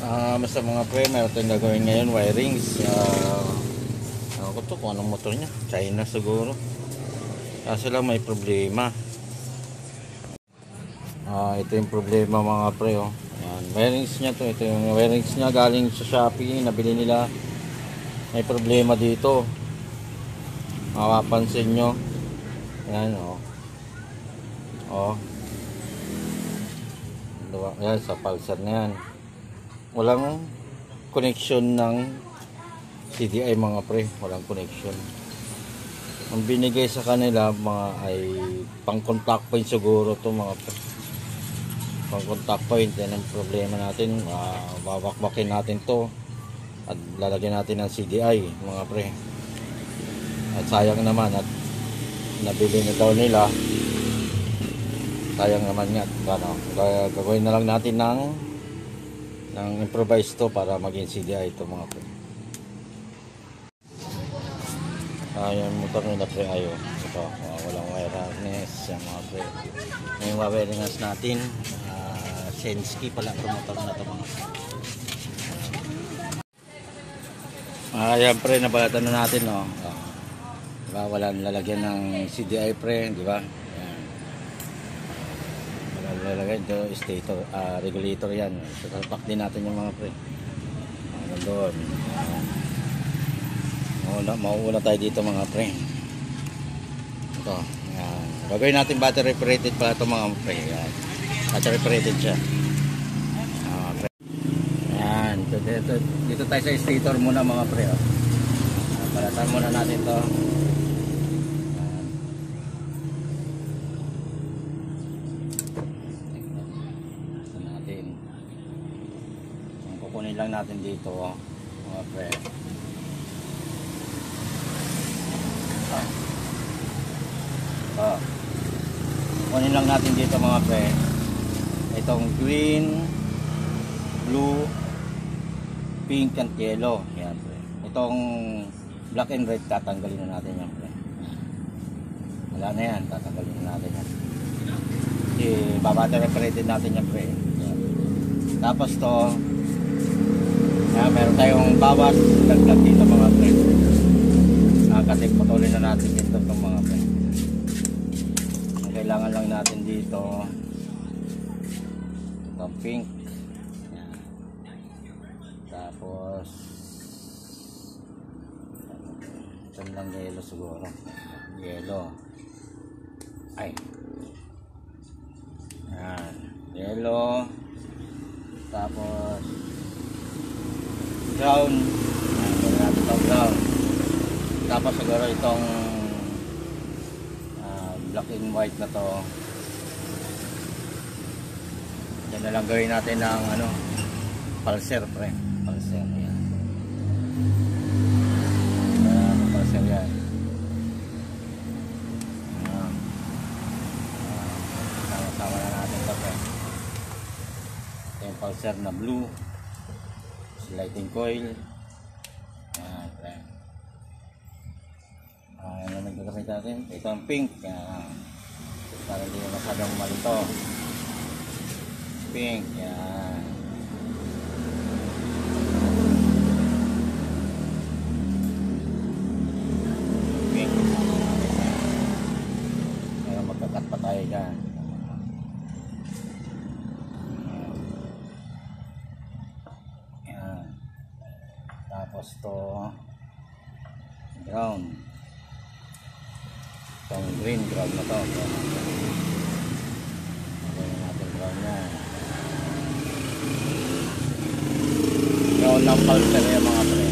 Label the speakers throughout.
Speaker 1: Basta mga pre, meron tayong gagawin ngayon, wirings. Ako to kung anong motor niya, China siguro. Kasi lang may problema. Ito yung problema mga pre, oh. Ayan, wirings niya to. Ito yung wirings niya galing sa Shopee, nabili nila. May problema dito. Mapapansin nyo. Ayan, oh. Oh. Ayan, sa pulsar na yan. Walang connection ng CDI mga pre, walang connection. Ang binigay sa kanila mga ay pang contact point siguro to mga pre. Pang contact point, yan ang problema natin. Babakbakin natin to at lalagyan natin ng CDI mga pre. At sayang naman at nabili na daw nila. Sayang naman nga, ano, gagawin na lang natin ng improvise to para maging CDI ito mga pre. Yung motor nila pre ayo. Ito, walang wire harness yan mga pre. Yung wiring harness natin, Sensky pala itong motor na ito mga pre. Ayan pre, nabalatan na natin, no. Diba, walang lalagyan ng CDI pre, di ba? Lalagay ito stator, regulator yan. So tapak din natin yung mga pre. Doon. Mauuna tayo dito mga pre. Ito. Yan. Gagawin natin battery operated pala ito mga pre. Yan. Battery operated siya. Pre. Yan. Dito tayo sa stator muna mga pre. Balatan muna natin ito. Kukunin lang natin dito mga pre. Kukunin lang natin dito mga pre itong green, blue, pink and yellow. Yan pre. Itong black and red tatanggalin na natin yan pre. Wala na yan, tatanggalin na natin yan. Babattery operated natin yan pre. Yan. Tapos to meron tayong bawas dagdag dito mga pre. Kasi patuloy na natin dito itong mga pre. Ang kailangan lang natin dito itong pink. Yan. Tapos ito lang yellow siguro. Yellow. Ay. Yan. Yellow. Tapos brown. Ayan, natin itong brown. Tapos siguro itong black and white na to. Yan na lang gawin natin ng ano, pulser pre. Pulser yan. Pulser yan. Sama-sama na natin ito pre. Ito yung pulser na blue. Lighting coil. Yan, pre. Yan ang nagkakamit natin. Ito ang pink. Yan. Para hindi masyadong malito. Pink. Yan. Pink. Pero magkakat pa tayo dyan. Tapos to brown. Itong green brown na to. Gawin natin brown yan. Brown ng pulser yan mga pre.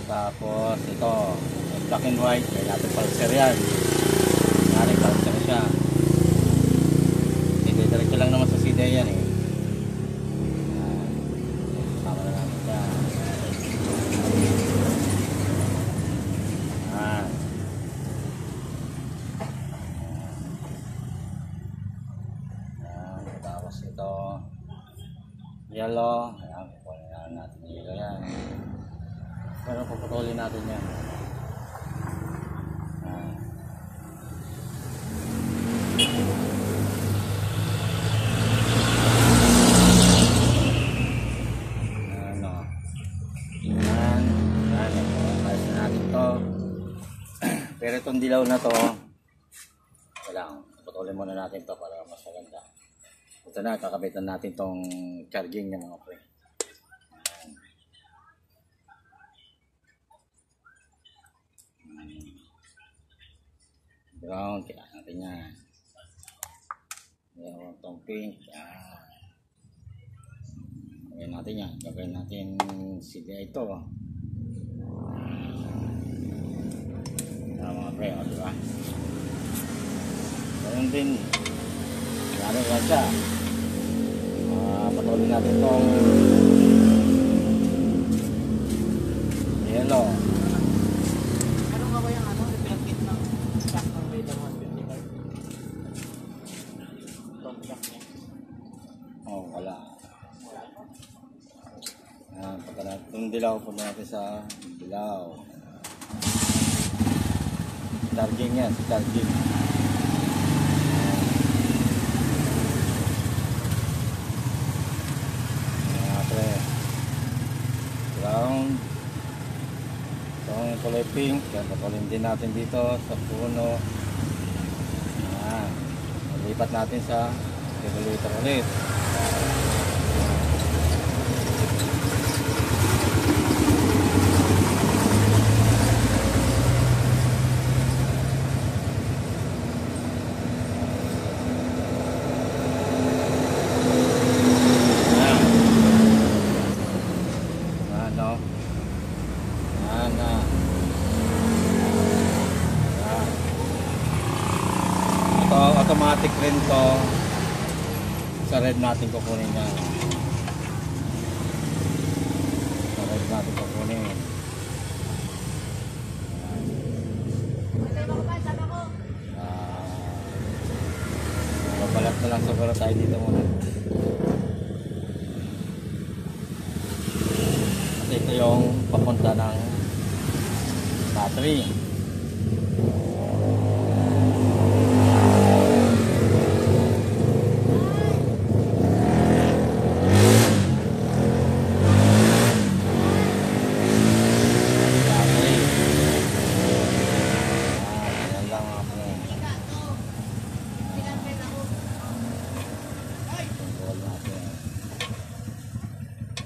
Speaker 1: Tapos ito black and white. Gawin natin pulser yan. Nari pulser siya. Diretso lang naman sa CDI yan eh. Sama na namin siya. Tapos ito yellow. Ayan, kukunin natin yellow yan. Pero puputulin natin yan. Pero itong dilaw na to, kailangan putulin muna natin to para mas maganda. Ito na, kakabitan natin tong charging niya mga pre. Brown, kaya natin yan. Meron itong pink. Yan. Gagawin natin yan. Gagawin natin CDI ito. Mga pre, o diba? Ganyan din. Lalo ka siya. Patuloy natin itong yellow.
Speaker 2: Ano nga ba yung ano? Pinag-kit ng stock ng Raider 155? From stock niya?
Speaker 1: Oh, wala. Pagka natin itong dilaw, punta natin sa dilaw. Charging yan, charging. Ground. Itong kulay pink, yan, patulin din natin dito sa puno. Yan. Lipat natin sa regulator ulit. Automatic rin to. Sa red natin kukunin yan. Sa red natin kukunin. Papalat na lang siguro tayo dito muna. At ito yung papunta ng battery.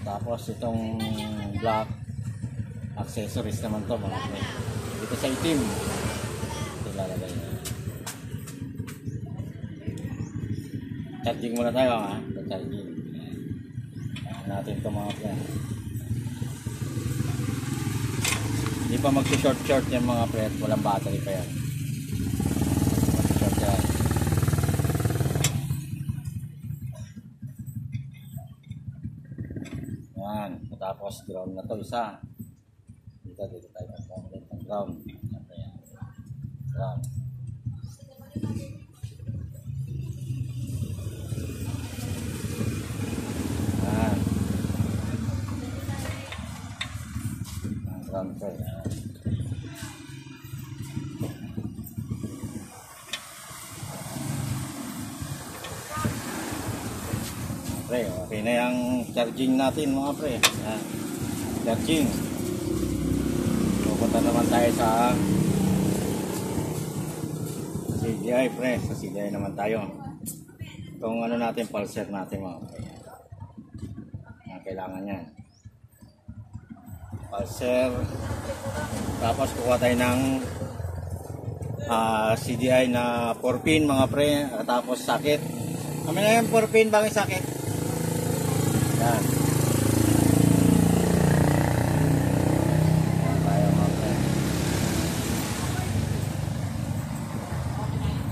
Speaker 1: Tapos itong black accessories naman to mga pre. Dito sa itim. Ito lalagay na. Charging muna tayo ha. Charging. Natin ito mga pre. Hindi pa mag-short yung mga pre. Walang battery pa yan. Mag-short yan. Yan, tapos ground na to isa. Dito tayo mag-complete ng ground. Ground. Yan. Ground ko. Pre, okay na yung charging natin mga pre. Yan. Charging. Pupunta naman tayo sa CDI pre. Sa CDI naman tayo. Itong ano natin, pulser natin mga pre. Yan, kailangan yan. Pulser. Tapos kukuha tayo ng CDI na 4 pin mga pre. Tapos socket. Kami na yung 4 pin bagay socket. Yan. Yan tayo mga pre.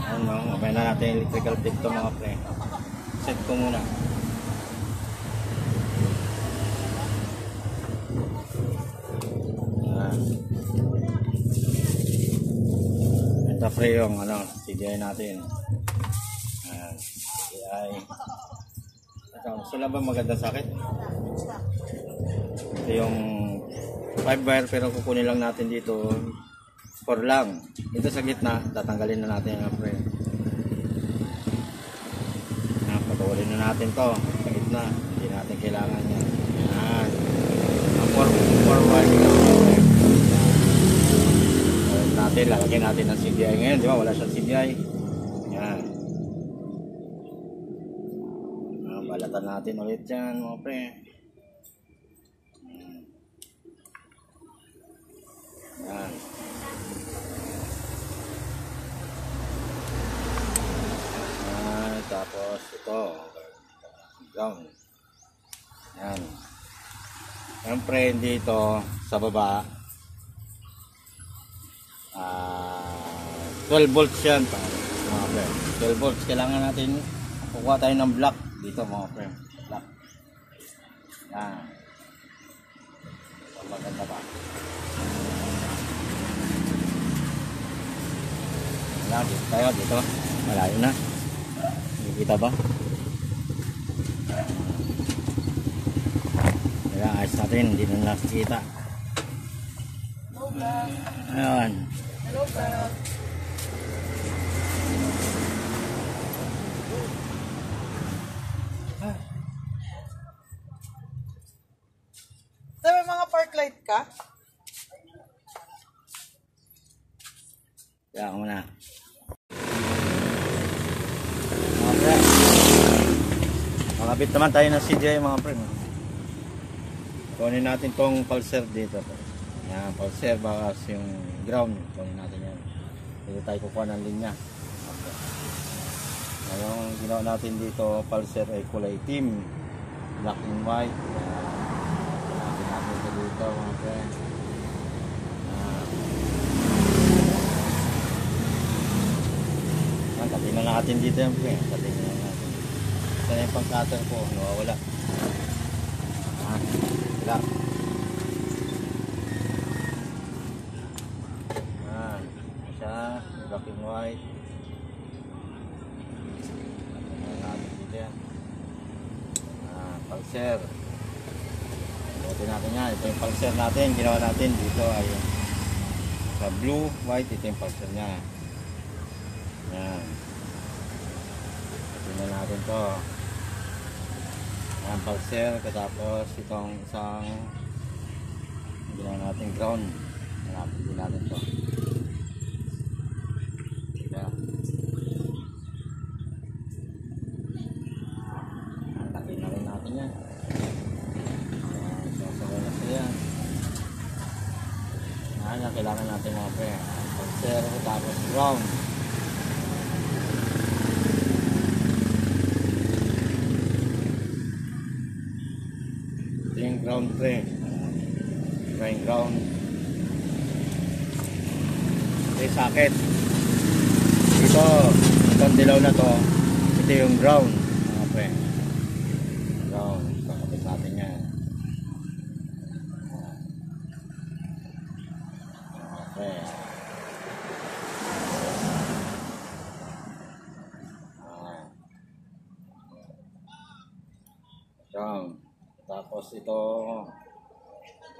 Speaker 1: Ano, okay na natin yung electrical tape to mga pre. Set ko muna. Yan. Ito pre yung ano, CDI natin. Yan. CDI. Sila ba magandang sakit? Ito yung 5 wire pero kukunin lang natin dito 4 lang. Ito sa gitna, tatanggalin na natin yung pre. Patuloy na natin to sa gitna. Hindi natin kailangan yan. Yan. Ang 4 wire. Patuloy natin natin, lalagyan natin ng CDI ngayon, di ba? Wala siyang CDI. Yan. Balatan natin ulit yan, mga pre. Yan. Tapos ito, ground. Yan. Siyempre dito sa baba, 12 volts yan, mga pre. 12 volts, kailangan natin kukuha tayo ng block dito, mga pre. Block. Yan. Maganda pa. Wala, dito tayo, dito. Malayo na. Kita ba? Kaya ayos natin, hindi na nakikita. Ayan.
Speaker 2: Hello, sir. May mga park light ka?
Speaker 1: Kaya ako muna. Mga pre, makabit naman tayo ng CDI, mga pre. Kunin natin tong pulser dito. Yan, pulser bakas yung ground. Kunin natin yan. Dito tayo kukuha ng linya. Okay. Ngayon, ginawa natin dito, pulser ay kulay itim, black and white. Yan, natin ito dito, mga pre. Katingnan natin dito yan, pre. Katingnan natin. Saan yung pang-cutter ko? Nawawala. Wala. Siya. Black and white. Katingnan natin dito yan. Pulser. Butin natin yan. Ito yung pulser natin. Ginawa natin dito ay sa blue, white. Ito yung pulser niya. Yan. Tingnan natin to. Yan, pulser. Katapos itong isang ginawa natin ground. Hanapin din natin to. Yan. Hanapin na rin natin yan. Sasaway na siya yan. Yan, kailangan natin mga pre. Pulser. Katapos ground. Ground pre, drying ground. Ito yung socket. Dito, itong dilaw na to, ito yung ground, mga pre. Ground, kakapit natin yan. Mga pre. Ground. Tapos ito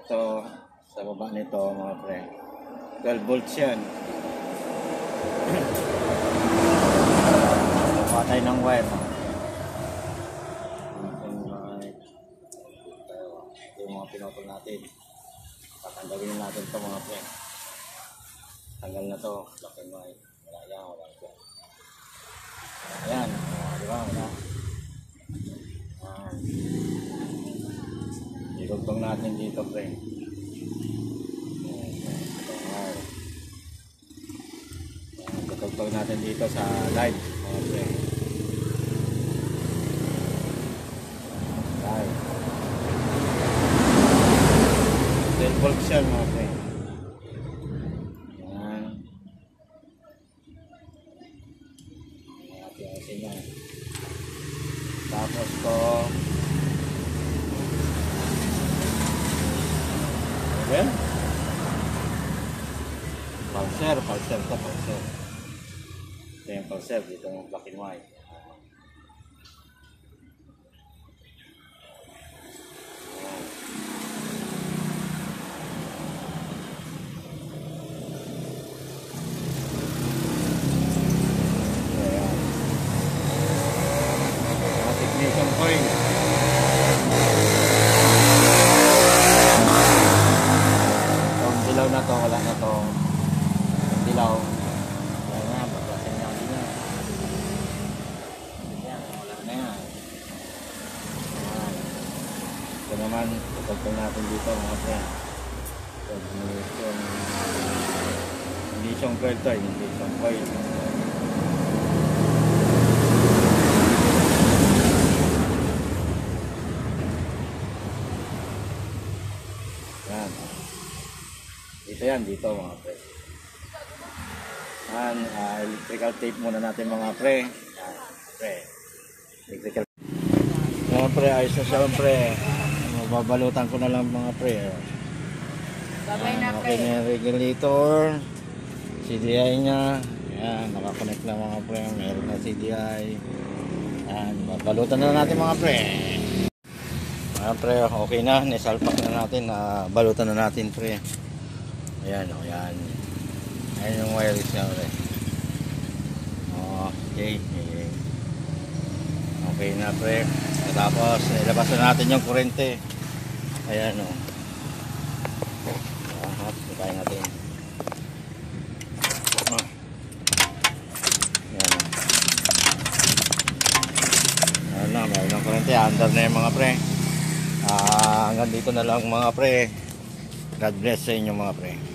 Speaker 1: sa baba nito, mga pre, 12 volts yan. Kuha tayo ng wire. Ito yung mga pinotol natin. Tatanggalin natin ito, mga pre. Tanggal na to, black and white. Wala yan, wala yan. Ayan, di ba? Wala. Itugtong natin dito, pre. Itugtong natin dito sa light, mga pre. Light. 10 volts yan, mga pre. Yan. Natin yan. Tapos ko ayan. Pulser to, pulser. Ito yung pulser, dito yung black and white. Ayan. Ignition coil. Dilaw na to, wala na to. ilaw. Ayan na, baklasin natin yan. Ayan, wala na yan. Ayan. Ito naman, tutagpag natin dito mga friend. Hindi siyang coil to, hindi siyang coil. Yan. Dito yan, dito mga pre. Yan, electrical tape muna natin mga pre. Yan, pre. Electrical. Mga pre, ayos na siya pre. Babalutan ko na lang mga pre.
Speaker 2: Babay na
Speaker 1: Okay na yung regulator. CDI nya. Yan, nakakonect na mga pre. Meron na CDI. Yan, babalutan na natin mga pre. Ayan pre, okay na, nisalpak na natin, balutan na natin pre. Ayan o, yan. Ayan yung wireless niya pre. Okay, okay na pre. Tapos, ilabas na natin yung kurente. Ayan o. Kaya natin. Ayan o. Ayan na, mayroon ng kurente. Under na yung mga pre. Hanggang dito na lang mga pre. God bless sa inyo mga pre.